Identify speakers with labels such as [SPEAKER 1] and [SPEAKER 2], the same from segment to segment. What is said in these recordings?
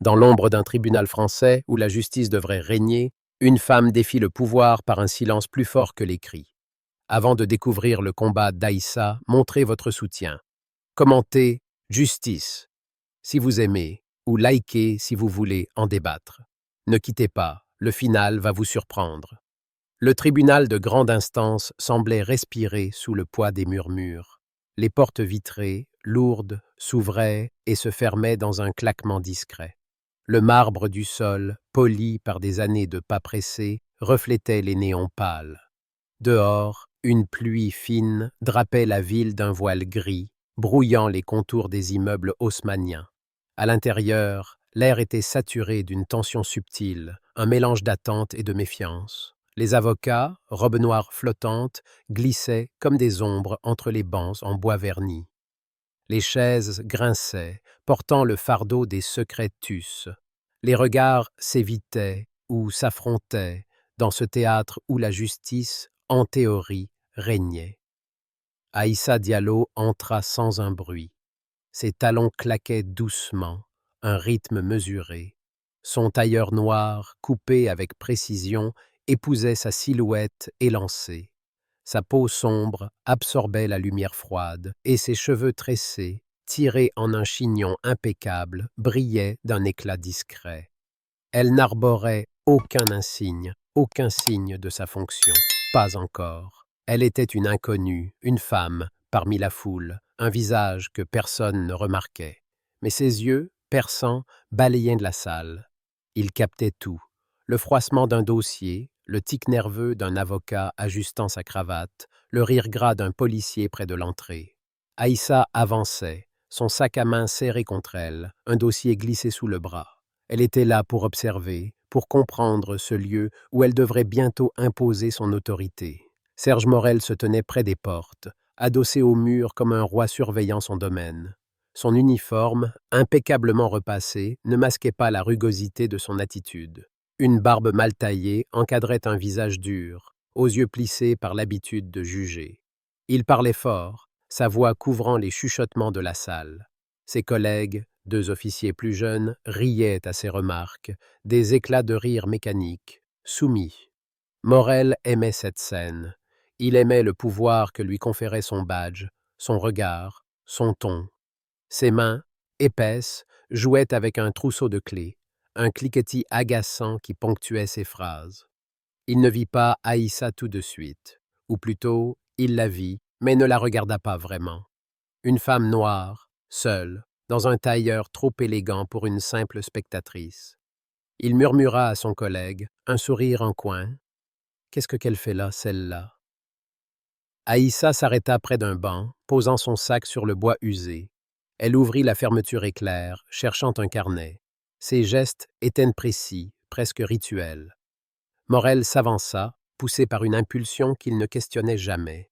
[SPEAKER 1] Dans l'ombre d'un tribunal français où la justice devrait régner, une femme défie le pouvoir par un silence plus fort que les cris. Avant de découvrir le combat d'Aïssa, montrez votre soutien. Commentez Justice si vous aimez ou likez si vous voulez en débattre. Ne quittez pas, le final va vous surprendre. Le tribunal de grande instance semblait respirer sous le poids des murmures. Les portes vitrées, lourdes, s'ouvraient et se fermaient dans un claquement discret. Le marbre du sol, poli par des années de pas pressés, reflétait les néons pâles. Dehors, une pluie fine drapait la ville d'un voile gris, brouillant les contours des immeubles haussmanniens. À l'intérieur, l'air était saturé d'une tension subtile, un mélange d'attente et de méfiance. Les avocats, robes noires flottantes, glissaient comme des ombres entre les bancs en bois verni. Les chaises grinçaient, portant le fardeau des secrets tus. Les regards s'évitaient ou s'affrontaient dans ce théâtre où la justice, en théorie, régnait. Aïssa Diallo entra sans un bruit. Ses talons claquaient doucement, un rythme mesuré. Son tailleur noir, coupé avec précision, épousait sa silhouette élancée. Sa peau sombre absorbait la lumière froide, et ses cheveux tressés, tirés en un chignon impeccable, brillaient d'un éclat discret. Elle n'arborait aucun signe de sa fonction, pas encore. Elle était une inconnue, une femme, parmi la foule, un visage que personne ne remarquait. Mais ses yeux, perçants, balayaient de la salle. Ils captaient tout. Le froissement d'un dossier, le tic nerveux d'un avocat ajustant sa cravate, le rire gras d'un policier près de l'entrée. Aïssa avançait, son sac à main serré contre elle, un dossier glissé sous le bras. Elle était là pour observer, pour comprendre ce lieu où elle devrait bientôt imposer son autorité. Serge Morel se tenait près des portes, adossé au mur comme un roi surveillant son domaine. Son uniforme, impeccablement repassé, ne masquait pas la rugosité de son attitude. Une barbe mal taillée encadrait un visage dur, aux yeux plissés par l'habitude de juger. Il parlait fort, sa voix couvrant les chuchotements de la salle. Ses collègues, 2 officiers plus jeunes, riaient à ses remarques, des éclats de rire mécaniques, soumis. Morel aimait cette scène. Il aimait le pouvoir que lui conférait son badge, son regard, son ton. Ses mains, épaisses, jouaient avec un trousseau de clés, un cliquetis agaçant qui ponctuait ses phrases. Il ne vit pas Aïssa tout de suite, ou plutôt, il la vit, mais ne la regarda pas vraiment. Une femme noire, seule, dans un tailleur trop élégant pour une simple spectatrice. Il murmura à son collègue, un sourire en coin. « Qu'est-ce qu'elle fait là, celle-là » Aïssa s'arrêta près d'un banc, posant son sac sur le bois usé. Elle ouvrit la fermeture éclair, cherchant un carnet. Ses gestes étaient précis, presque rituels. Morel s'avança, poussé par une impulsion qu'il ne questionnait jamais.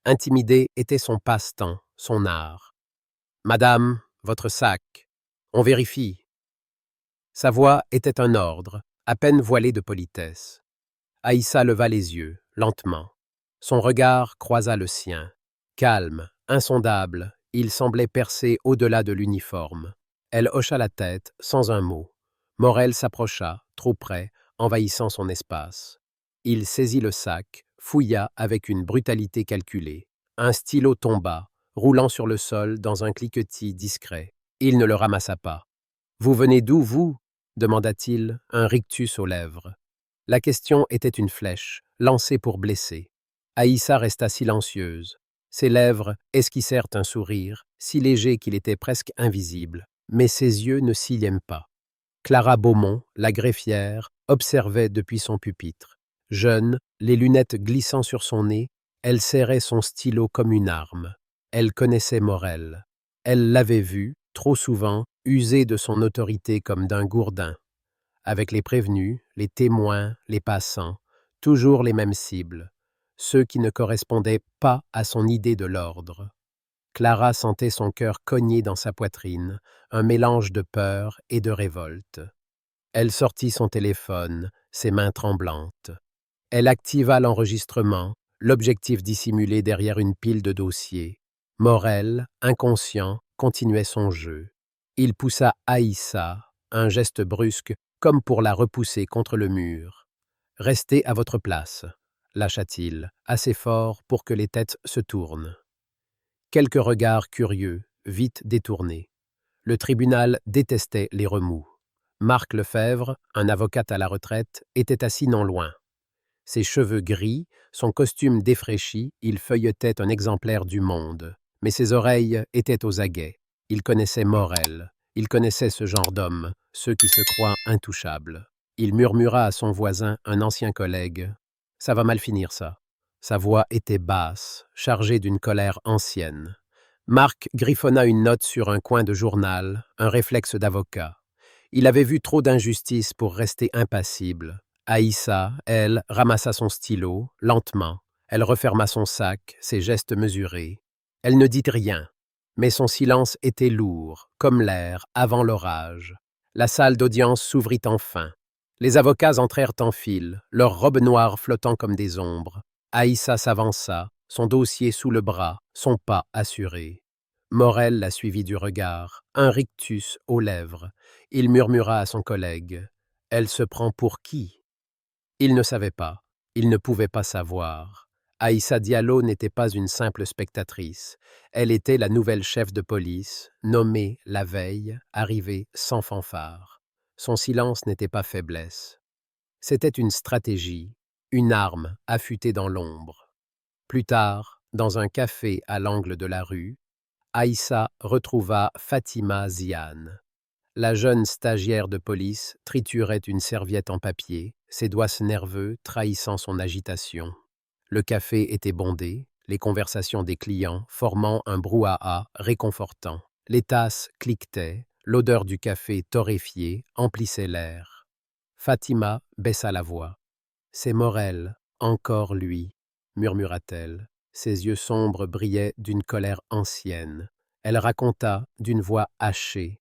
[SPEAKER 1] Intimider était son passe-temps, son art. « Madame, votre sac. On vérifie. » Sa voix était un ordre, à peine voilé de politesse. Aïssa leva les yeux, lentement. Son regard croisa le sien. Calme, insondable, il semblait percer au-delà de l'uniforme. Elle hocha la tête, sans un mot. Morel s'approcha, trop près, envahissant son espace. Il saisit le sac, fouilla avec une brutalité calculée. Un stylo tomba, roulant sur le sol dans un cliquetis discret. Il ne le ramassa pas. « Vous venez d'où, vous » demanda-t-il, un rictus aux lèvres. La question était une flèche, lancée pour blesser. Aïssa resta silencieuse. Ses lèvres esquissèrent un sourire, si léger qu'il était presque invisible, mais ses yeux ne s'illuminaient pas. Clara Beaumont, la greffière, observait depuis son pupitre. Jeune, les lunettes glissant sur son nez, elle serrait son stylo comme une arme. Elle connaissait Morel. Elle l'avait vu, trop souvent, user de son autorité comme d'un gourdin. Avec les prévenus, les témoins, les passants, toujours les mêmes cibles, ceux qui ne correspondaient pas à son idée de l'ordre. Clara sentait son cœur cogner dans sa poitrine, un mélange de peur et de révolte. Elle sortit son téléphone, ses mains tremblantes. Elle activa l'enregistrement, l'objectif dissimulé derrière une pile de dossiers. Morel, inconscient, continuait son jeu. Il poussa Aïssa, un geste brusque, comme pour la repousser contre le mur. Restez à votre place, lâcha-t-il, assez fort pour que les têtes se tournent. Quelques regards curieux, vite détournés. Le tribunal détestait les remous. Marc Lefebvre, un avocat à la retraite, était assis non loin. Ses cheveux gris, son costume défraîchi, il feuilletait un exemplaire du Monde. Mais ses oreilles étaient aux aguets. Il connaissait Morel. Il connaissait ce genre d'hommes, ceux qui se croient intouchables. Il murmura à son voisin, un ancien collègue. « Ça va mal finir, ça. » Sa voix était basse, chargée d'une colère ancienne. Marc griffonna une note sur un coin de journal, un réflexe d'avocat. Il avait vu trop d'injustice pour rester impassible. Aïssa, elle, ramassa son stylo, lentement. Elle referma son sac, ses gestes mesurés. Elle ne dit rien, mais son silence était lourd, comme l'air avant l'orage. La salle d'audience s'ouvrit enfin. Les avocats entrèrent en file, leurs robes noires flottant comme des ombres. Aïssa s'avança, son dossier sous le bras, son pas assuré. Morel la suivit du regard, un rictus aux lèvres. Il murmura à son collègue. « Elle se prend pour qui ?» Il ne savait pas, il ne pouvait pas savoir. Aïssa Diallo n'était pas une simple spectatrice. Elle était la nouvelle chef de police, nommée la veille, arrivée sans fanfare. Son silence n'était pas faiblesse. C'était une stratégie, une arme affûtée dans l'ombre. Plus tard, dans un café à l'angle de la rue, Aïssa retrouva Fatima Ziane. La jeune stagiaire de police triturait une serviette en papier, ses doigts nerveux trahissant son agitation. Le café était bondé, les conversations des clients formant un brouhaha réconfortant. Les tasses cliquetaient, l'odeur du café torréfié emplissait l'air. Fatima baissa la voix. « C'est Morel, encore lui, » murmura-t-elle. Ses yeux sombres brillaient d'une colère ancienne. Elle raconta, d'une voix hachée.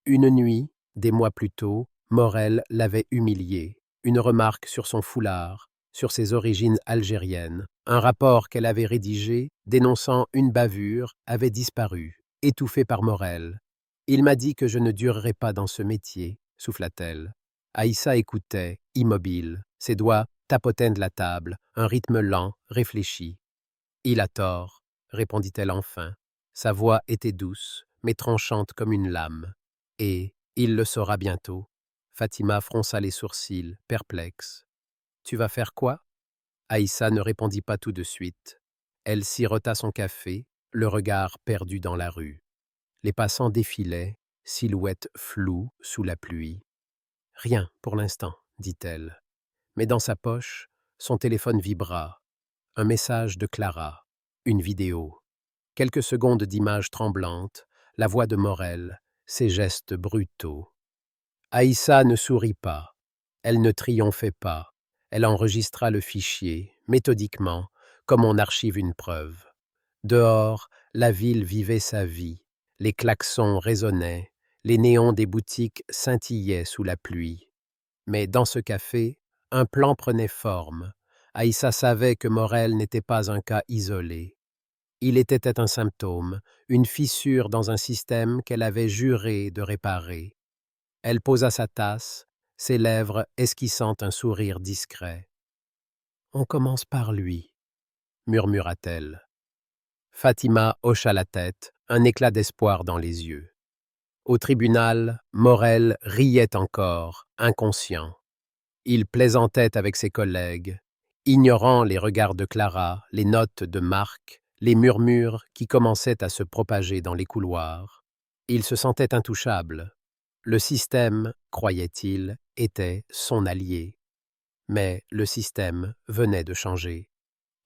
[SPEAKER 1] Une nuit, des mois plus tôt, Morel l'avait humiliée. Une remarque sur son foulard, sur ses origines algériennes, un rapport qu'elle avait rédigé dénonçant une bavure avait disparu, étouffé par Morel. « Il m'a dit que je ne durerais pas dans ce métier », souffla-t-elle. Aïssa écoutait, immobile, ses doigts tapotaient de la table, un rythme lent, réfléchi. « Il a tort », répondit-elle enfin. Sa voix était douce, mais tranchante comme une lame. « Et il le saura bientôt. » Fatima fronça les sourcils, perplexe. « Tu vas faire quoi ?» Aïssa ne répondit pas tout de suite. Elle sirota son café, le regard perdu dans la rue. Les passants défilaient, silhouettes floues sous la pluie. « Rien pour l'instant, » dit-elle. Mais dans sa poche, son téléphone vibra. Un message de Clara, une vidéo. Quelques secondes d'images tremblantes, la voix de Morel, ses gestes brutaux. Aïssa ne sourit pas. Elle ne triomphait pas. Elle enregistra le fichier, méthodiquement, comme on archive une preuve. Dehors, la ville vivait sa vie. Les klaxons résonnaient, les néons des boutiques scintillaient sous la pluie. Mais dans ce café, un plan prenait forme. Aïssa savait que Morel n'était pas un cas isolé. Il était un symptôme, une fissure dans un système qu'elle avait juré de réparer. Elle posa sa tasse, ses lèvres esquissant un sourire discret. « On commence par lui », murmura-t-elle. Fatima hocha la tête, un éclat d'espoir dans les yeux. Au tribunal, Morel riait encore, inconscient. Il plaisantait avec ses collègues, ignorant les regards de Clara, les notes de Marc, les murmures qui commençaient à se propager dans les couloirs. Il se sentait intouchable. Le système, croyait-il, était son allié. Mais le système venait de changer.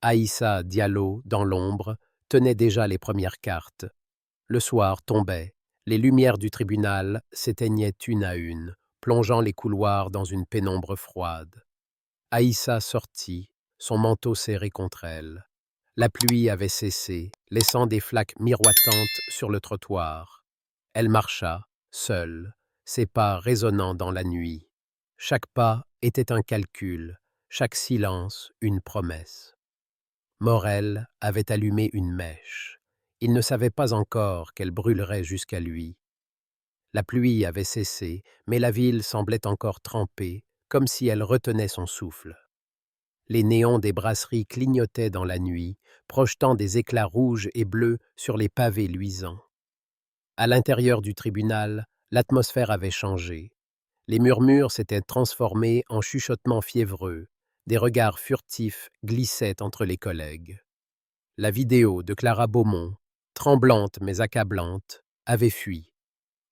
[SPEAKER 1] Aïssa Diallo, dans l'ombre, tenait déjà les premières cartes. Le soir tombait. Les lumières du tribunal s'éteignaient une à une, plongeant les couloirs dans une pénombre froide. Aïssa sortit, son manteau serré contre elle. La pluie avait cessé, laissant des flaques miroitantes sur le trottoir. Elle marcha, seule, ses pas résonnant dans la nuit. Chaque pas était un calcul, chaque silence une promesse. Morel avait allumé une mèche. Il ne savait pas encore qu'elle brûlerait jusqu'à lui. La pluie avait cessé, mais la ville semblait encore trempée, comme si elle retenait son souffle. Les néons des brasseries clignotaient dans la nuit, projetant des éclats rouges et bleus sur les pavés luisants. À l'intérieur du tribunal, l'atmosphère avait changé. Les murmures s'étaient transformés en chuchotements fiévreux, des regards furtifs glissaient entre les collègues. La vidéo de Clara Beaumont, tremblante mais accablante, avait fui.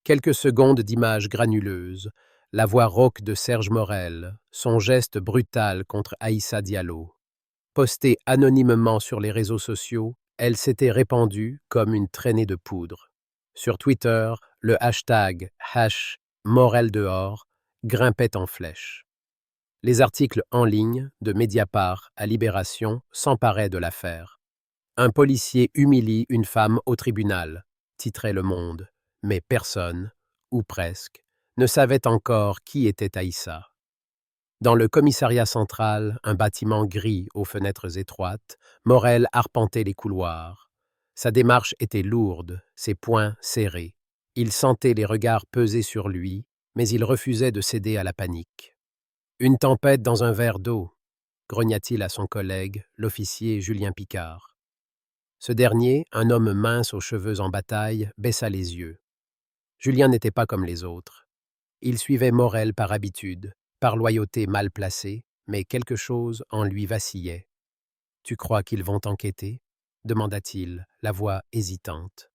[SPEAKER 1] Quelques secondes d'images granuleuses, la voix rauque de Serge Morel, son geste brutal contre Aïssa Diallo. Postée anonymement sur les réseaux sociaux, elle s'était répandue comme une traînée de poudre. Sur Twitter, le hashtag #MorelDehors grimpait en flèche. Les articles en ligne, de Mediapart à Libération, s'emparaient de l'affaire. Un policier humilie une femme au tribunal, titrait Le Monde, mais personne, ou presque, ne savait encore qui était Aïssa. Dans le commissariat central, un bâtiment gris aux fenêtres étroites, Morel arpentait les couloirs. Sa démarche était lourde, ses poings serrés. Il sentait les regards peser sur lui, mais il refusait de céder à la panique. « Une tempête dans un verre d'eau », grogna-t-il à son collègue, l'officier Julien Picard. Ce dernier, un homme mince aux cheveux en bataille, baissa les yeux. Julien n'était pas comme les autres. Il suivait Morel par habitude, par loyauté mal placée, mais quelque chose en lui vacillait. « Tu crois qu'ils vont enquêter ?» demanda-t-il, la voix hésitante.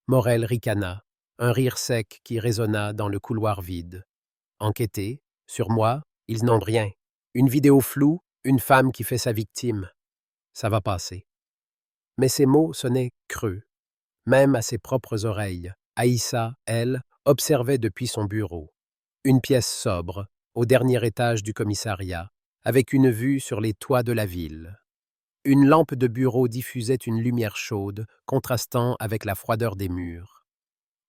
[SPEAKER 1] Morel ricana, un rire sec qui résonna dans le couloir vide. « Enquêter? Sur moi? Ils n'ont rien. Une vidéo floue, une femme qui fait sa victime. Ça va passer. » Mais ces mots sonnaient creux. Même à ses propres oreilles, Aïssa, elle, observait depuis son bureau. Une pièce sobre, au dernier étage du commissariat, avec une vue sur les toits de la ville. Une lampe de bureau diffusait une lumière chaude, contrastant avec la froideur des murs.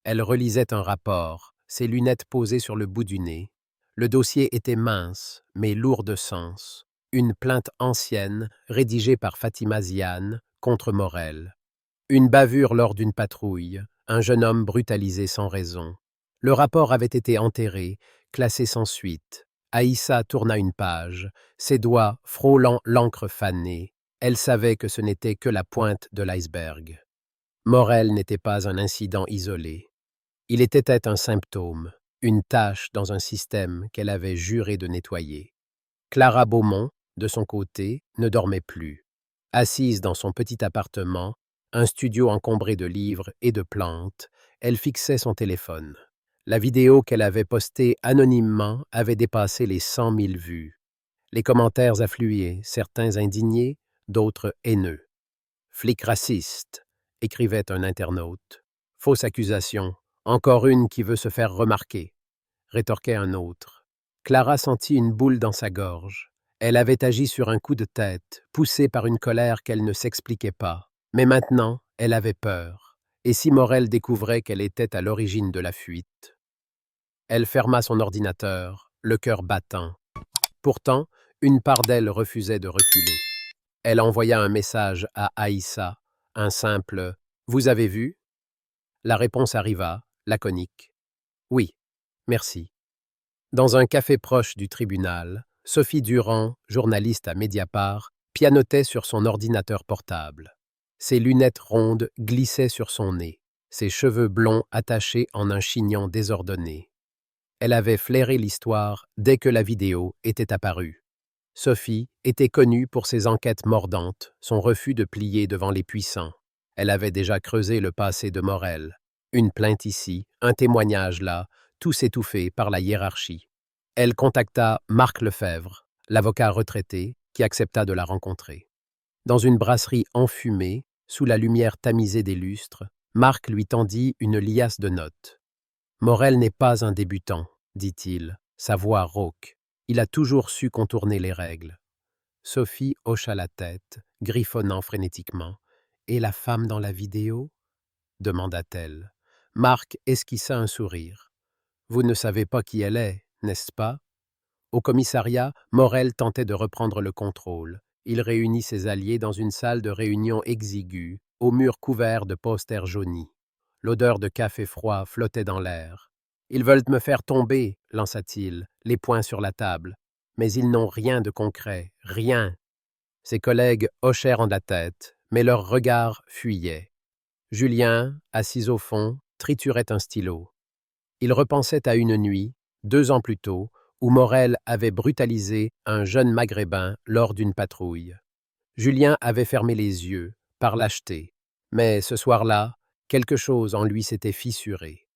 [SPEAKER 1] Elle relisait un rapport, ses lunettes posées sur le bout du nez. Le dossier était mince, mais lourd de sens. Une plainte ancienne, rédigée par Fatima Ziane, contre Morel. Une bavure lors d'une patrouille, un jeune homme brutalisé sans raison. Le rapport avait été enterré, classé sans suite. Aïssa tourna une page, ses doigts frôlant l'encre fanée. Elle savait que ce n'était que la pointe de l'iceberg. Morel n'était pas un incident isolé. Il était un symptôme, une tache dans un système qu'elle avait juré de nettoyer. Clara Beaumont, de son côté, ne dormait plus. Assise dans son petit appartement, un studio encombré de livres et de plantes, elle fixait son téléphone. La vidéo qu'elle avait postée anonymement avait dépassé les 100 000 vues. Les commentaires affluaient, certains indignés, d'autres haineux. « Flic raciste », écrivait un internaute. « Fausse accusation, encore une qui veut se faire remarquer », rétorquait un autre. Clara sentit une boule dans sa gorge. Elle avait agi sur un coup de tête, poussée par une colère qu'elle ne s'expliquait pas. Mais maintenant, elle avait peur. Et si Morel découvrait qu'elle était à l'origine de la fuite? Elle ferma son ordinateur, le cœur battant. Pourtant, une part d'elle refusait de reculer. Elle envoya un message à Aïssa, un simple « Vous avez vu ?» La réponse arriva, laconique. « Oui, merci. » Dans un café proche du tribunal, Sophie Durand, journaliste à Mediapart, pianotait sur son ordinateur portable. Ses lunettes rondes glissaient sur son nez, ses cheveux blonds attachés en un chignon désordonné. Elle avait flairé l'histoire dès que la vidéo était apparue. Sophie était connue pour ses enquêtes mordantes, son refus de plier devant les puissants. Elle avait déjà creusé le passé de Morel. Une plainte ici, un témoignage là, tout s'étouffait par la hiérarchie. Elle contacta Marc Lefebvre, l'avocat retraité, qui accepta de la rencontrer. Dans une brasserie enfumée, sous la lumière tamisée des lustres, Marc lui tendit une liasse de notes. « Morel n'est pas un débutant, dit-il, sa voix rauque. Il a toujours su contourner les règles. » Sophie hocha la tête, griffonnant frénétiquement. « Et la femme dans la vidéo ?» demanda-t-elle. Marc esquissa un sourire. « Vous ne savez pas qui elle est, n'est-ce pas ?» Au commissariat, Morel tentait de reprendre le contrôle. Il réunit ses alliés dans une salle de réunion exiguë, aux murs couverts de posters jaunis. L'odeur de café froid flottait dans l'air. Ils veulent me faire tomber, lança-t-il, les poings sur la table. Mais ils n'ont rien de concret, rien. Ses collègues hochèrent en la tête, mais leurs regards fuyaient. Julien, assis au fond, triturait un stylo. Il repensait à une nuit, 2 ans plus tôt, où Morel avait brutalisé un jeune maghrébin lors d'une patrouille. Julien avait fermé les yeux, par lâcheté. Mais ce soir-là, quelque chose en lui s'était fissuré.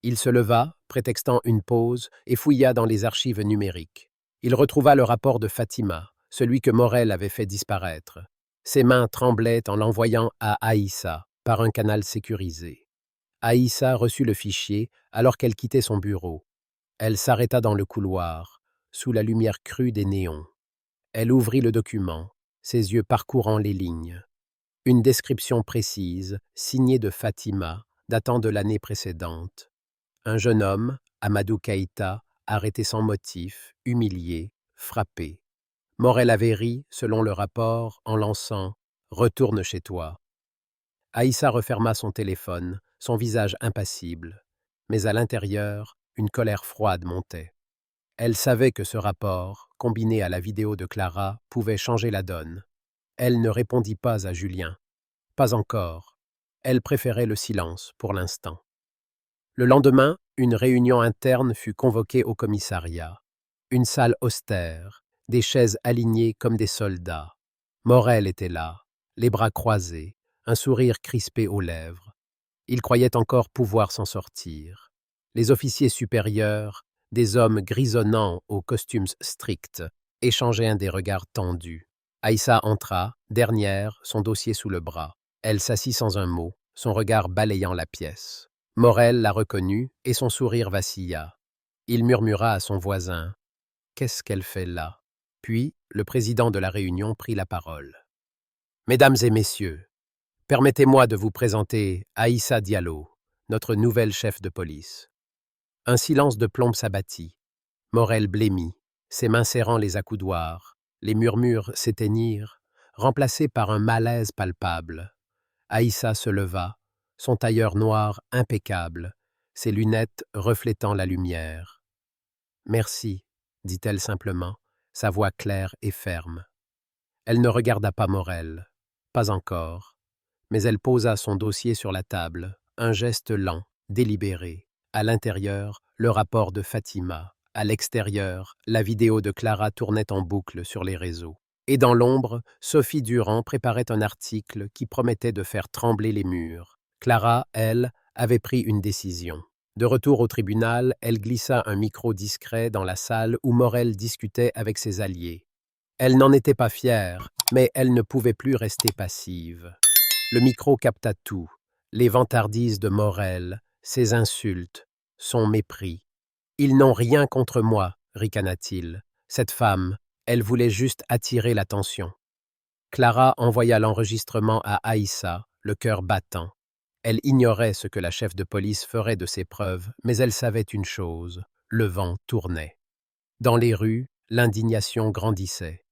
[SPEAKER 1] Il se leva, prétextant une pause, et fouilla dans les archives numériques. Il retrouva le rapport de Fatima, celui que Morel avait fait disparaître. Ses mains tremblaient en l'envoyant à Aïssa, par un canal sécurisé. Aïssa reçut le fichier alors qu'elle quittait son bureau. Elle s'arrêta dans le couloir, sous la lumière crue des néons. Elle ouvrit le document, ses yeux parcourant les lignes. Une description précise, signée de Fatima, datant de l'année précédente. Un jeune homme, Amadou Keïta, arrêté sans motif, humilié, frappé. Morel avait ri, selon le rapport, en lançant « Retourne chez toi ». Aïssa referma son téléphone, son visage impassible. Mais à l'intérieur, une colère froide montait. Elle savait que ce rapport, combiné à la vidéo de Clara, pouvait changer la donne. Elle ne répondit pas à Julien. Pas encore. Elle préférait le silence pour l'instant. Le lendemain, une réunion interne fut convoquée au commissariat. Une salle austère, des chaises alignées comme des soldats. Morel était là, les bras croisés, un sourire crispé aux lèvres. Il croyait encore pouvoir s'en sortir. Les officiers supérieurs, des hommes grisonnants aux costumes stricts, échangeaient des regards tendus. Aïssa entra, dernière, son dossier sous le bras. Elle s'assit sans un mot, son regard balayant la pièce. Morel la reconnut et son sourire vacilla. Il murmura à son voisin « Qu'est-ce qu'elle fait là ?» Puis, le président de la réunion prit la parole. « Mesdames et messieurs, permettez-moi de vous présenter Aïssa Diallo, notre nouvelle chef de police. » Un silence de plomb s'abattit. Morel blêmit, ses mains serrant les accoudoirs. Les murmures s'éteignirent, remplacés par un malaise palpable. Aïssa se leva, son tailleur noir impeccable, ses lunettes reflétant la lumière. « Merci, » dit-elle simplement, sa voix claire et ferme. Elle ne regarda pas Morel, pas encore, mais elle posa son dossier sur la table, un geste lent, délibéré. À l'intérieur, le rapport de Fatima. À l'extérieur, la vidéo de Clara tournait en boucle sur les réseaux. Et dans l'ombre, Sophie Durand préparait un article qui promettait de faire trembler les murs. Clara, elle, avait pris une décision. De retour au tribunal, elle glissa un micro discret dans la salle où Morel discutait avec ses alliés. Elle n'en était pas fière, mais elle ne pouvait plus rester passive. Le micro capta tout, les vantardises de Morel, ses insultes, son mépris. « Ils n'ont rien contre moi, » ricana-t-il. Cette femme, elle voulait juste attirer l'attention. Clara envoya l'enregistrement à Aïssa, le cœur battant. Elle ignorait ce que la chef de police ferait de ces preuves, mais elle savait une chose, le vent tournait. Dans les rues, l'indignation grandissait.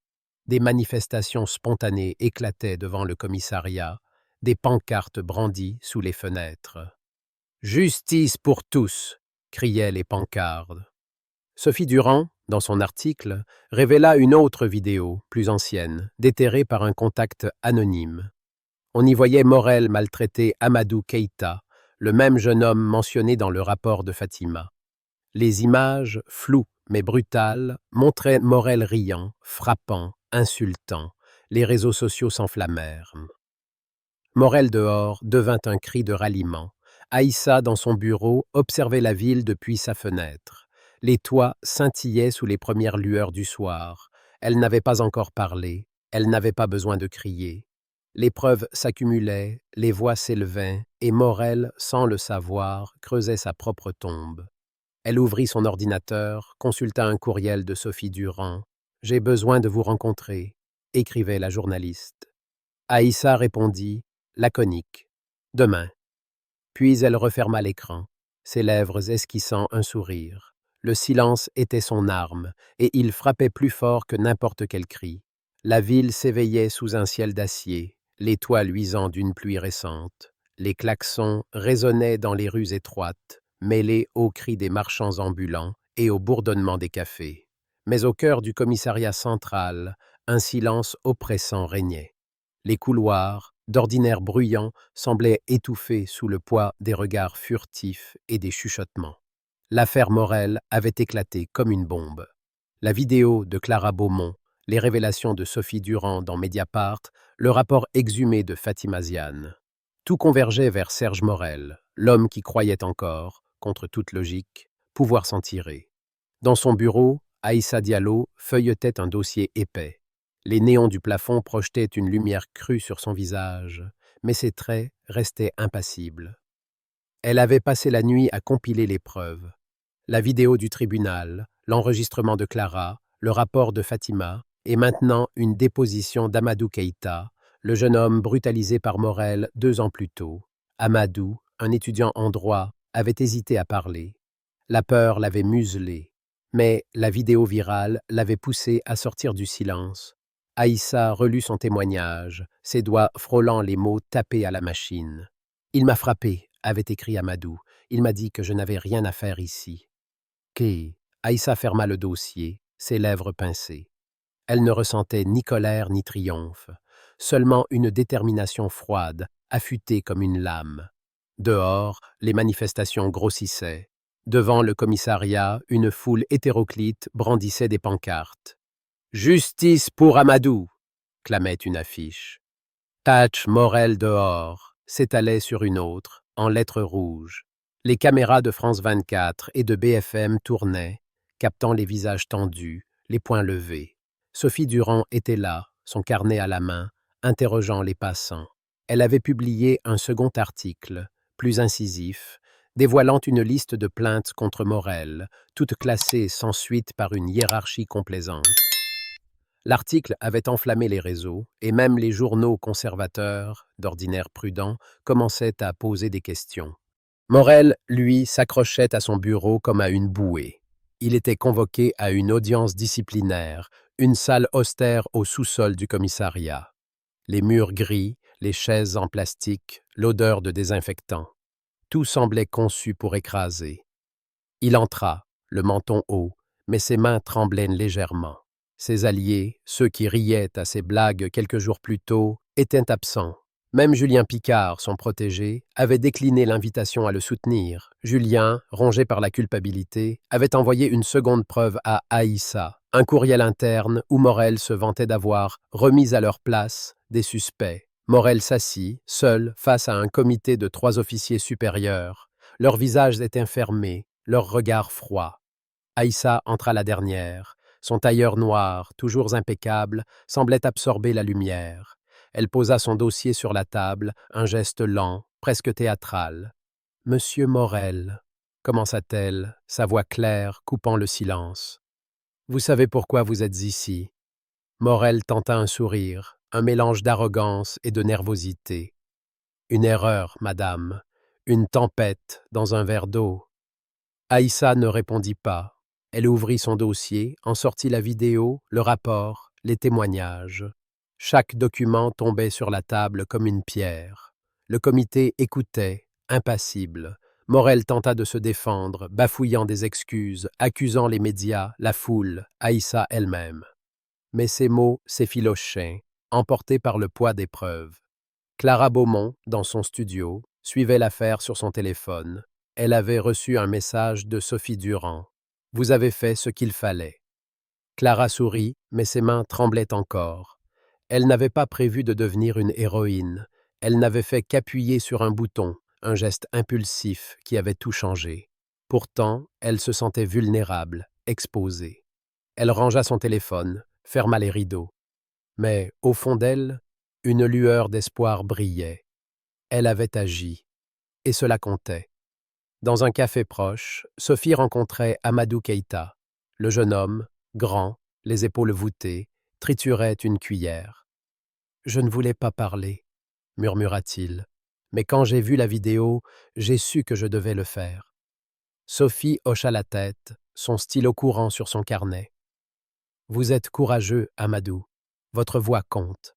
[SPEAKER 1] Des manifestations spontanées éclataient devant le commissariat, des pancartes brandies sous les fenêtres. « Justice pour tous !» criaient les pancartes. Sophie Durand, dans son article, révéla une autre vidéo, plus ancienne, déterrée par un contact anonyme. On y voyait Morel maltraiter Amadou Keïta, le même jeune homme mentionné dans le rapport de Fatima. Les images, floues mais brutales, montraient Morel riant, frappant, insultant. Les réseaux sociaux s'enflammèrent. Morel dehors devint un cri de ralliement. Aïssa, dans son bureau, observait la ville depuis sa fenêtre. Les toits scintillaient sous les premières lueurs du soir. Elle n'avait pas encore parlé, elle n'avait pas besoin de crier. Les preuves s'accumulaient, les voix s'élevaient, et Morel, sans le savoir, creusait sa propre tombe. Elle ouvrit son ordinateur, consulta un courriel de Sophie Durand. « J'ai besoin de vous rencontrer », écrivait la journaliste. Aïssa répondit, laconique, « Demain ». Puis elle referma l'écran, ses lèvres esquissant un sourire. Le silence était son arme, et il frappait plus fort que n'importe quel cri. La ville s'éveillait sous un ciel d'acier, les toits luisants d'une pluie récente. Les klaxons résonnaient dans les rues étroites, mêlé aux cris des marchands ambulants et au bourdonnement des cafés. Mais au cœur du commissariat central, un silence oppressant régnait. Les couloirs, d'ordinaire bruyants, semblaient étouffés sous le poids des regards furtifs et des chuchotements. L'affaire Morel avait éclaté comme une bombe. La vidéo de Clara Beaumont, les révélations de Sophie Durand dans Mediapart, le rapport exhumé de Fatima Ziane. Tout convergeait vers Serge Morel, l'homme qui croyait encore, contre toute logique, pouvoir s'en tirer. Dans son bureau, Aïssa Diallo feuilletait un dossier épais. Les néons du plafond projetaient une lumière crue sur son visage, mais ses traits restaient impassibles. Elle avait passé la nuit à compiler les preuves. La vidéo du tribunal, l'enregistrement de Clara, le rapport de Fatima, et maintenant une déposition d'Amadou Keïta, le jeune homme brutalisé par Morel 2 ans plus tôt. Amadou, un étudiant en droit, avait hésité à parler. La peur l'avait muselé, mais la vidéo virale l'avait poussé à sortir du silence. Aïssa relut son témoignage, ses doigts frôlant les mots tapés à la machine. « Il m'a frappé », avait écrit Amadou. « Il m'a dit que je n'avais rien à faire ici. » Aïssa ferma le dossier, ses lèvres pincées. Elle ne ressentait ni colère ni triomphe, seulement une détermination froide, affûtée comme une lame. Dehors, les manifestations grossissaient. Devant le commissariat, une foule hétéroclite brandissait des pancartes. « Justice pour Amadou !» clamait une affiche. « Patch Morel dehors !» s'étalait sur une autre, en lettres rouges. Les caméras de France 24 et de BFM tournaient, captant les visages tendus, les poings levés. Sophie Durand était là, son carnet à la main, interrogeant les passants. Elle avait publié un second article, plus incisif, dévoilant une liste de plaintes contre Morel, toutes classées sans suite par une hiérarchie complaisante. L'article avait enflammé les réseaux, et même les journaux conservateurs, d'ordinaire prudents, commençaient à poser des questions. Morel, lui, s'accrochait à son bureau comme à une bouée. Il était convoqué à une audience disciplinaire, une salle austère au sous-sol du commissariat. Les murs gris, les chaises en plastique, l'odeur de désinfectant. Tout semblait conçu pour écraser. Il entra, le menton haut, mais ses mains tremblaient légèrement. Ses alliés, ceux qui riaient à ses blagues quelques jours plus tôt, étaient absents. Même Julien Picard, son protégé, avait décliné l'invitation à le soutenir. Julien, rongé par la culpabilité, avait envoyé une seconde preuve à Aïssa, un courriel interne où Morel se vantait d'avoir remis à leur place des suspects. Morel s'assit, seul, face à un comité de 3 officiers supérieurs. Leurs visages étaient fermés, leurs regards froids. Aïssa entra la dernière. Son tailleur noir, toujours impeccable, semblait absorber la lumière. Elle posa son dossier sur la table, un geste lent, presque théâtral. « Monsieur Morel », commença-t-elle, sa voix claire, coupant le silence. « Vous savez pourquoi vous êtes ici ?» Morel tenta un sourire, un mélange d'arrogance et de nervosité. « Une erreur, madame. Une tempête dans un verre d'eau. » Aïssa ne répondit pas. Elle ouvrit son dossier, en sortit la vidéo, le rapport, les témoignages. Chaque document tombait sur la table comme une pierre. Le comité écoutait, impassible. Morel tenta de se défendre, bafouillant des excuses, accusant les médias, la foule, Aïssa elle-même. Mais ces mots s'effilochaient, emportés par le poids des preuves. Clara Beaumont, dans son studio, suivait l'affaire sur son téléphone. Elle avait reçu un message de Sophie Durand. « Vous avez fait ce qu'il fallait. » Clara sourit, mais ses mains tremblaient encore. Elle n'avait pas prévu de devenir une héroïne. Elle n'avait fait qu'appuyer sur un bouton, un geste impulsif qui avait tout changé. Pourtant, elle se sentait vulnérable, exposée. Elle rangea son téléphone, ferma les rideaux. Mais, au fond d'elle, une lueur d'espoir brillait. Elle avait agi, et cela comptait. Dans un café proche, Sophie rencontrait Amadou Keïta. Le jeune homme, grand, les épaules voûtées, triturait une cuillère. « Je ne voulais pas parler », murmura-t-il. « Mais quand j'ai vu la vidéo, j'ai su que je devais le faire. » Sophie hocha la tête, son stylo courant sur son carnet. « Vous êtes courageux, Amadou. Votre voix compte. »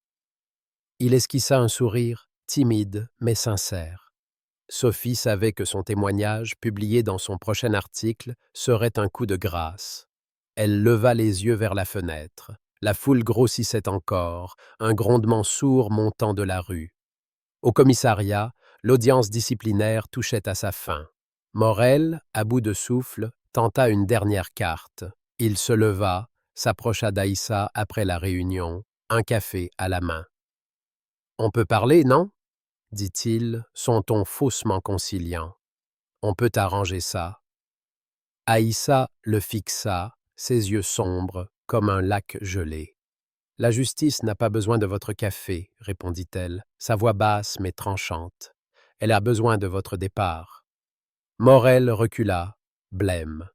[SPEAKER 1] Il esquissa un sourire, timide mais sincère. Sophie savait que son témoignage, publié dans son prochain article, serait un coup de grâce. Elle leva les yeux vers la fenêtre. La foule grossissait encore, un grondement sourd montant de la rue. Au commissariat, l'audience disciplinaire touchait à sa fin. Morel, à bout de souffle, tenta une dernière carte. Il se leva, s'approcha d'Aïssa après la réunion, un café à la main. « On peut parler, non » dit-il, son ton faussement conciliant. « On peut arranger ça. » Aïssa le fixa, ses yeux sombres, comme un lac gelé. « La justice n'a pas besoin de votre café, » répondit-elle, sa voix basse mais tranchante. « Elle a besoin de votre départ. » Morel recula, blême.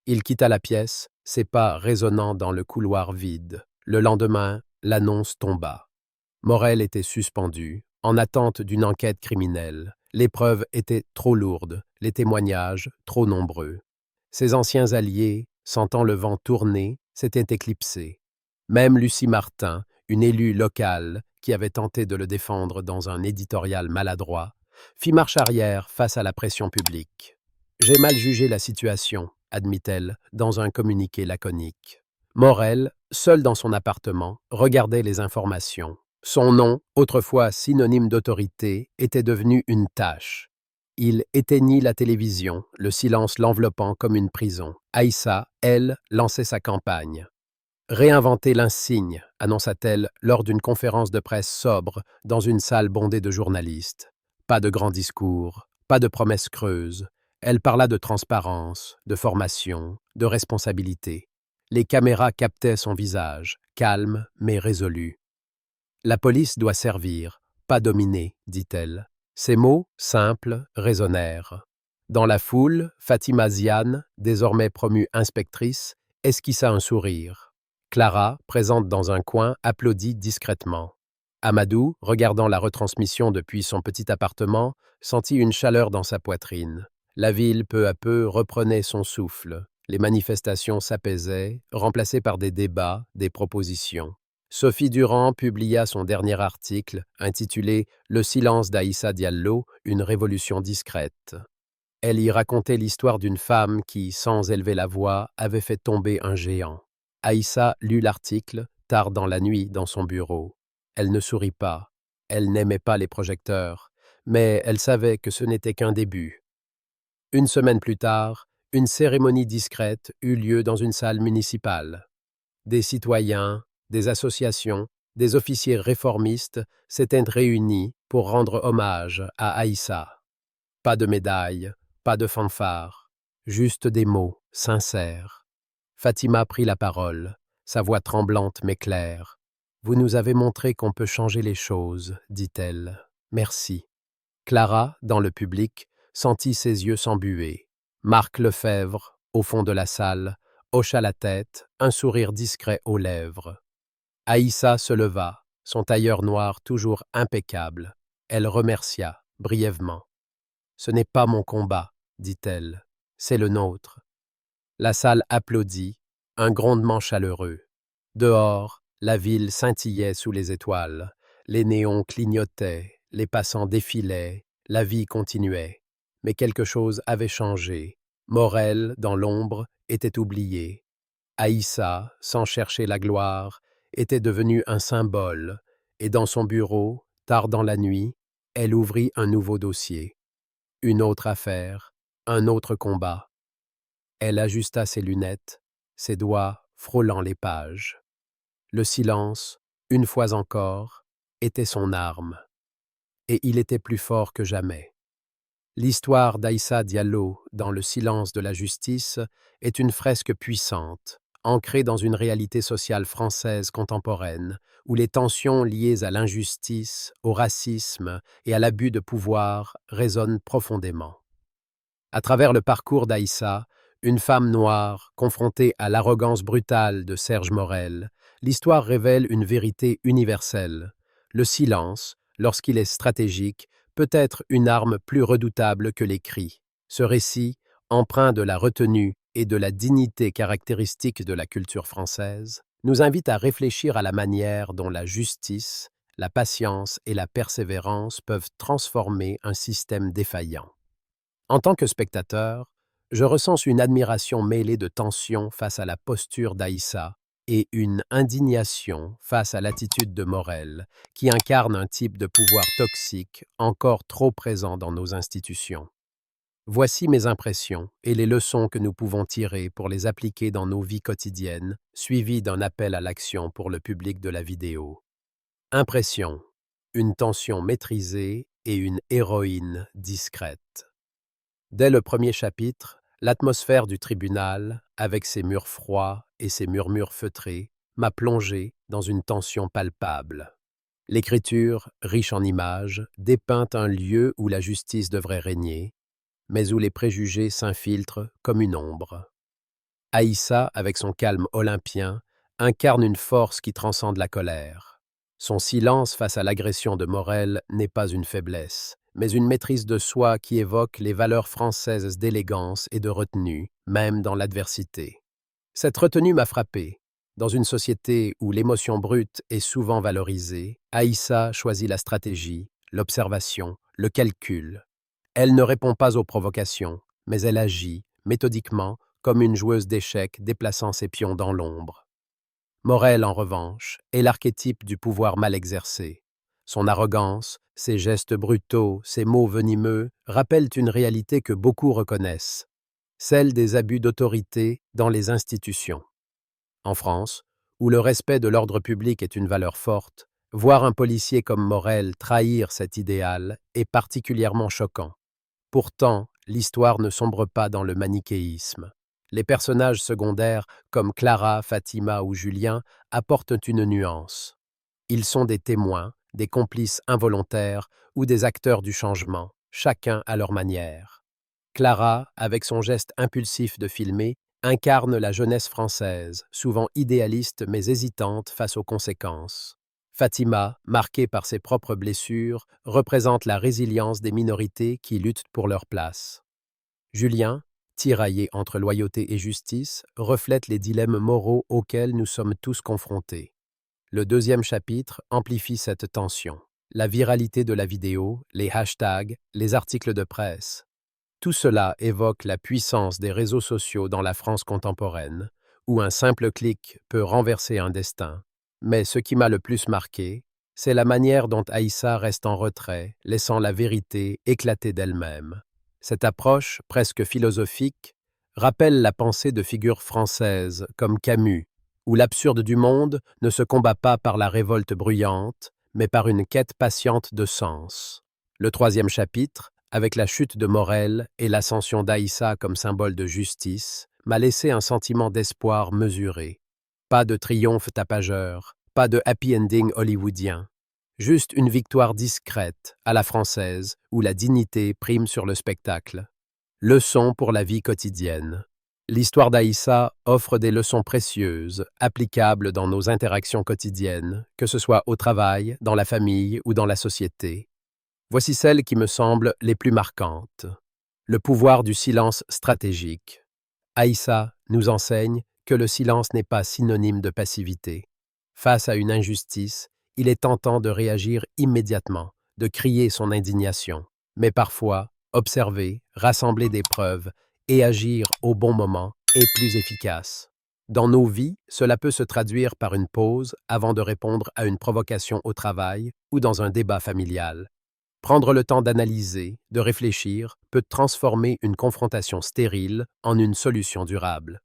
[SPEAKER 1] Il quitta la pièce, ses pas résonnant dans le couloir vide. Le lendemain, l'annonce tomba. Morel était suspendu, en attente d'une enquête criminelle. Les preuves étaient trop lourdes, les témoignages trop nombreux. Ses anciens alliés, sentant le vent tourner, s'étaient éclipsés. Même Lucie Martin, une élue locale qui avait tenté de le défendre dans un éditorial maladroit, fit marche arrière face à la pression publique. « J'ai mal jugé la situation », admit-elle dans un communiqué laconique. Morel, seul dans son appartement, regardait les informations. Son nom, autrefois synonyme d'autorité, était devenu une tâche. Il éteignit la télévision, le silence l'enveloppant comme une prison. Aïssa, elle, lançait sa campagne. « Réinventer l'insigne », annonça-t-elle lors d'une conférence de presse sobre dans une salle bondée de journalistes. Pas de grands discours, pas de promesses creuses. Elle parla de transparence, de formation, de responsabilité. Les caméras captaient son visage, calme mais résolu. « La police doit servir, pas dominer, » dit-elle. Ces mots, simples, résonnèrent. Dans la foule, Fatima Ziane, désormais promue inspectrice, esquissa un sourire. Clara, présente dans un coin, applaudit discrètement. Amadou, regardant la retransmission depuis son petit appartement, sentit une chaleur dans sa poitrine. La ville, peu à peu, reprenait son souffle. Les manifestations s'apaisaient, remplacées par des débats, des propositions. Sophie Durand publia son dernier article, intitulé « Le silence d'Aïssa Diallo, une révolution discrète ». Elle y racontait l'histoire d'une femme qui, sans élever la voix, avait fait tomber un géant. Aïssa lut l'article, tard dans la nuit, dans son bureau. Elle ne sourit pas, elle n'aimait pas les projecteurs, mais elle savait que ce n'était qu'un début. Une semaine plus tard, une cérémonie discrète eut lieu dans une salle municipale. Des citoyens, des associations, des officiers réformistes s'étaient réunis pour rendre hommage à Aïssa. Pas de médailles, pas de fanfares, juste des mots sincères. Fatima prit la parole, sa voix tremblante mais claire. « Vous nous avez montré qu'on peut changer les choses, » dit-elle. « Merci. » Clara, dans le public, sentit ses yeux s'embuer. Marc Lefebvre, au fond de la salle, hocha la tête, un sourire discret aux lèvres. Aïssa se leva, son tailleur noir toujours impeccable. Elle remercia, brièvement. « Ce n'est pas mon combat, » dit-elle, « c'est le nôtre. » La salle applaudit, un grondement chaleureux. Dehors, la ville scintillait sous les étoiles. Les néons clignotaient, les passants défilaient, la vie continuait. Mais quelque chose avait changé. Morel, dans l'ombre, était oublié. Aïssa, sans chercher la gloire, était devenue un symbole, et dans son bureau, tard dans la nuit, elle ouvrit un nouveau dossier. Une autre affaire, un autre combat. Elle ajusta ses lunettes, ses doigts frôlant les pages. Le silence, une fois encore, était son arme. Et il était plus fort que jamais. L'histoire d'Aïssa Diallo dans le silence de la justice est une fresque puissante, ancrée dans une réalité sociale française contemporaine, où les tensions liées à l'injustice, au racisme et à l'abus de pouvoir résonnent profondément. À travers le parcours d'Aïssa, une femme noire confrontée à l'arrogance brutale de Serge Morel, l'histoire révèle une vérité universelle. Le silence, lorsqu'il est stratégique, peut être une arme plus redoutable que les cris. Ce récit, empreint de la retenue et de la dignité caractéristique de la culture française, nous invite à réfléchir à la manière dont la justice, la patience et la persévérance peuvent transformer un système défaillant. En tant que spectateur, je ressens une admiration mêlée de tension face à la posture d'Aïssa et une indignation face à l'attitude de Morel, qui incarne un type de pouvoir toxique encore trop présent dans nos institutions. Voici mes impressions et les leçons que nous pouvons tirer pour les appliquer dans nos vies quotidiennes, suivies d'un appel à l'action pour le public de la vidéo. Impression: une tension maîtrisée et une héroïne discrète. Dès le premier chapitre, l'atmosphère du tribunal, avec ses murs froids et ses murmures feutrés, m'a plongé dans une tension palpable. L'écriture, riche en images, dépeint un lieu où la justice devrait régner, mais où les préjugés s'infiltrent comme une ombre. Aïssa, avec son calme olympien, incarne une force qui transcende la colère. Son silence face à l'agression de Morel n'est pas une faiblesse, mais une maîtrise de soi qui évoque les valeurs françaises d'élégance et de retenue, même dans l'adversité. Cette retenue m'a frappé. Dans une société où l'émotion brute est souvent valorisée, Aïssa choisit la stratégie, l'observation, le calcul. Elle ne répond pas aux provocations, mais elle agit, méthodiquement, comme une joueuse d'échecs déplaçant ses pions dans l'ombre. Morel, en revanche, est l'archétype du pouvoir mal exercé. Son arrogance, ses gestes brutaux, ses mots venimeux rappellent une réalité que beaucoup reconnaissent, celle des abus d'autorité dans les institutions. En France, où le respect de l'ordre public est une valeur forte, voir un policier comme Morel trahir cet idéal est particulièrement choquant. Pourtant, l'histoire ne sombre pas dans le manichéisme. Les personnages secondaires, comme Clara, Fatima ou Julien, apportent une nuance. Ils sont des témoins, des complices involontaires ou des acteurs du changement, chacun à leur manière. Clara, avec son geste impulsif de filmer, incarne la jeunesse française, souvent idéaliste mais hésitante face aux conséquences. Fatima, marquée par ses propres blessures, représente la résilience des minorités qui luttent pour leur place. Julien, tiraillé entre loyauté et justice, reflète les dilemmes moraux auxquels nous sommes tous confrontés. Le deuxième chapitre amplifie cette tension. La viralité de la vidéo, les hashtags, les articles de presse. Tout cela évoque la puissance des réseaux sociaux dans la France contemporaine, où un simple clic peut renverser un destin. Mais ce qui m'a le plus marqué, c'est la manière dont Aïssa reste en retrait, laissant la vérité éclater d'elle-même. Cette approche, presque philosophique, rappelle la pensée de figures françaises comme Camus, où l'absurde du monde ne se combat pas par la révolte bruyante, mais par une quête patiente de sens. Le troisième chapitre, avec la chute de Morel et l'ascension d'Aïssa comme symbole de justice, m'a laissé un sentiment d'espoir mesuré. Pas de triomphe tapageur, pas de happy ending hollywoodien. Juste une victoire discrète, à la française, où la dignité prime sur le spectacle. Leçons pour la vie quotidienne. L'histoire d'Aïssa offre des leçons précieuses, applicables dans nos interactions quotidiennes, que ce soit au travail, dans la famille ou dans la société. Voici celles qui me semblent les plus marquantes. Le pouvoir du silence stratégique. Aïssa nous enseigne que le silence n'est pas synonyme de passivité. Face à une injustice, il est tentant de réagir immédiatement, de crier son indignation, mais parfois, observer, rassembler des preuves et agir au bon moment est plus efficace. Dans nos vies, cela peut se traduire par une pause avant de répondre à une provocation au travail ou dans un débat familial. Prendre le temps d'analyser, de réfléchir, peut transformer une confrontation stérile en une solution durable.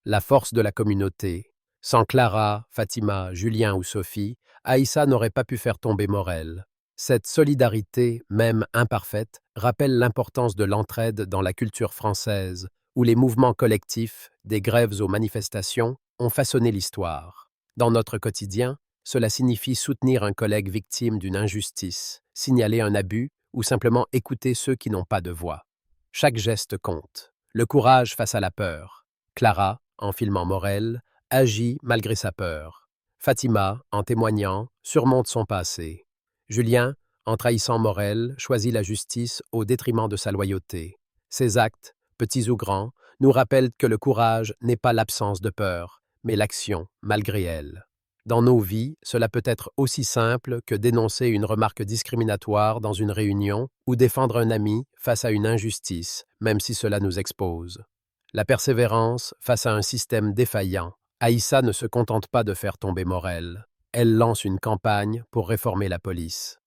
[SPEAKER 1] La force de la communauté. Sans Clara, Fatima, Julien ou Sophie, Aïssa n'aurait pas pu faire tomber Morel. Cette solidarité, même imparfaite, rappelle l'importance de l'entraide dans la culture française, où les mouvements collectifs, des grèves aux manifestations, ont façonné l'histoire. Dans notre quotidien, cela signifie soutenir un collègue victime d'une injustice, signaler un abus ou simplement écouter ceux qui n'ont pas de voix. Chaque geste compte. Le courage face à la peur. Clara, en filmant Morel, agit malgré sa peur. Fatima, en témoignant, surmonte son passé. Julien, en trahissant Morel, choisit la justice au détriment de sa loyauté. Ces actes, petits ou grands, nous rappellent que le courage n'est pas l'absence de peur, mais l'action malgré elle. Dans nos vies, cela peut être aussi simple que d'énoncer une remarque discriminatoire dans une réunion ou défendre un ami face à une injustice, même si cela nous expose. La persévérance face à un système défaillant. Aïssa ne se contente pas de faire tomber Morel. Elle lance une campagne pour réformer la police.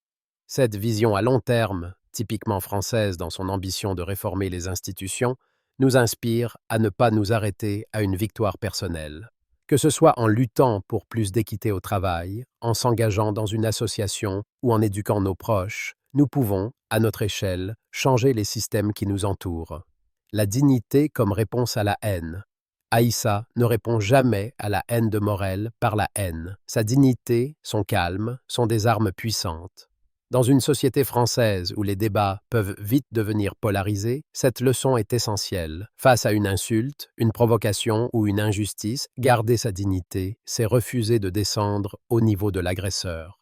[SPEAKER 1] Cette vision à long terme, typiquement française dans son ambition de réformer les institutions, nous inspire à ne pas nous arrêter à une victoire personnelle. Que ce soit en luttant pour plus d'équité au travail, en s'engageant dans une association ou en éduquant nos proches, nous pouvons, à notre échelle, changer les systèmes qui nous entourent. La dignité comme réponse à la haine. Aïssa ne répond jamais à la haine de Morel par la haine. Sa dignité, son calme, sont des armes puissantes. Dans une société française où les débats peuvent vite devenir polarisés, cette leçon est essentielle. Face à une insulte, une provocation ou une injustice, garder sa dignité, c'est refuser de descendre au niveau de l'agresseur.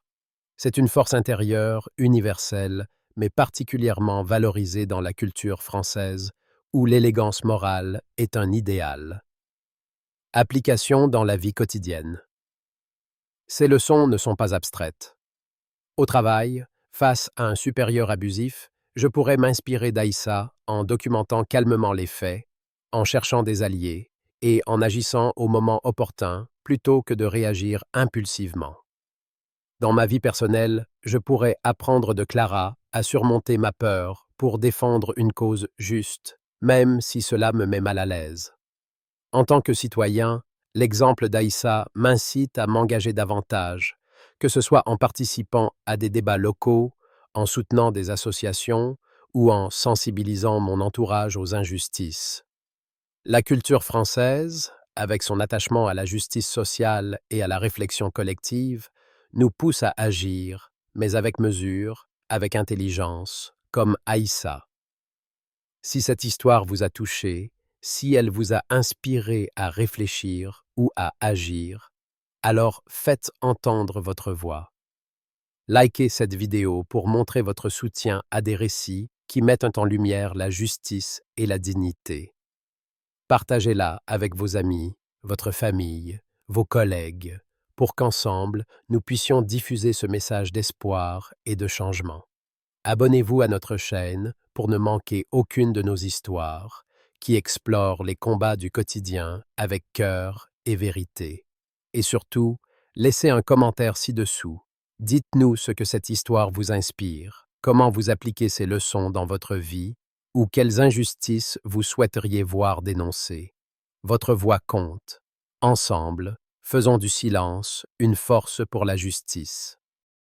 [SPEAKER 1] C'est une force intérieure, universelle, mais particulièrement valorisée dans la culture française, où l'élégance morale est un idéal. Application dans la vie quotidienne. Ces leçons ne sont pas abstraites. Au travail, face à un supérieur abusif, je pourrais m'inspirer d'Aïssa en documentant calmement les faits, en cherchant des alliés et en agissant au moment opportun plutôt que de réagir impulsivement. Dans ma vie personnelle, je pourrais apprendre de Clara à surmonter ma peur pour défendre une cause juste, même si cela me met mal à l'aise. En tant que citoyen, l'exemple d'Aïssa m'incite à m'engager davantage, que ce soit en participant à des débats locaux, en soutenant des associations ou en sensibilisant mon entourage aux injustices. La culture française, avec son attachement à la justice sociale et à la réflexion collective, nous pousse à agir, mais avec mesure, avec intelligence, comme Aïssa. Si cette histoire vous a touché, si elle vous a inspiré à réfléchir ou à agir, alors faites entendre votre voix. Likez cette vidéo pour montrer votre soutien à des récits qui mettent en lumière la justice et la dignité. Partagez-la avec vos amis, votre famille, vos collègues, pour qu'ensemble, nous puissions diffuser ce message d'espoir et de changement. Abonnez-vous à notre chaîne pour ne manquer aucune de nos histoires qui explorent les combats du quotidien avec cœur et vérité. Et surtout, laissez un commentaire ci-dessous. Dites-nous ce que cette histoire vous inspire, comment vous appliquez ces leçons dans votre vie ou quelles injustices vous souhaiteriez voir dénoncées. Votre voix compte. Ensemble, faisons du silence une force pour la justice.